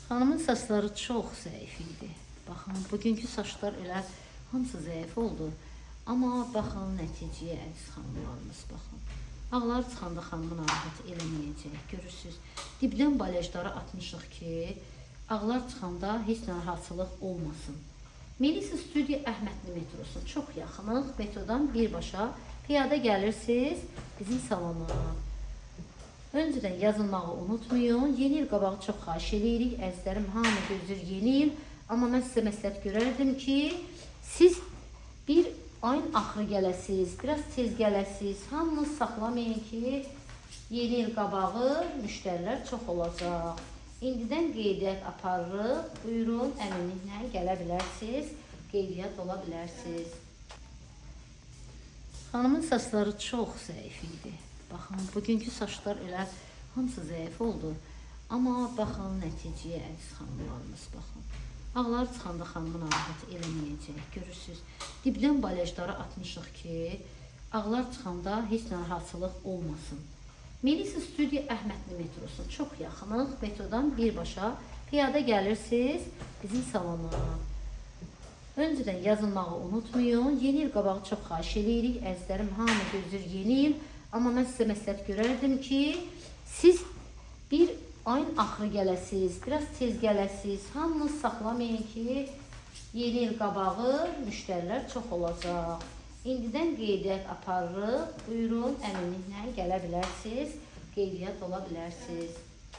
Xanımın saçları çox zəif idi. Baxın, bugünkü saçlar elə hamısı zəif oldu. Amma baxın nəticəyə əziz xanımlarımız, baxın. Ağlar çıxanda xanımı narahat eləməyəcək. Görürsünüz, dibdən balajları atmışıq ki, ağlar çıxanda heç narahatçılıq olmasın. Melisa Studio Əhmədli metrosu çox yaxınıq. Metrodan birbaşa piyada gəlirsiniz bizim salona. Öncədən yazılmağı unutmayın. Yeni il qabağı çox xahiş edirik. Əzizlərim, hamı gözləyir yeni il. Amma mən sizə məsləhət görərdim ki, siz bir ayın axırı gələsiniz, biraz tez gələsiniz. Hamınız saxlamayın ki, yeni il qabağı müştərilər çox olacaq. İndidən qeydiyyat aparırıq. Buyurun, əminliklə gələ bilərsiniz. Qeydiyyat ola bilərsiniz. Xanımın saçları çox zəif idi. Baxın, bugünkü saçlar elə hamısı zəif oldu. Amma baxın nəticəyə əziz xanımlarımız, baxın. Ağlar çıxanda xanımı narahat eləməyəcək. Görürsünüz, dibdən balajları atmışıq ki, ağlar çıxanda heç narahatçılıq olmasın. Melisa Studio Əhmədli metrosu çox yaxınıq. Metrodan birbaşa piyada gəlirsiniz bizim salona. Öncədən yazılmağı unutmayın. Yeni il qabağı çox xahiş edirik. Əzizlərim, hamı gözləyir yeni il. Amma mən sizə məsləhət görərdim ki, siz bir ayın axırı gələsiniz, biraz tez gələsiniz. Hamınız saxlamayın ki, yeni il qabağı müştərilər çox olacaq. İndidən qeydiyyat aparırıq. Buyurun, əminliklə gələ bilərsiniz. Qeydiyyat ola bilərsiniz.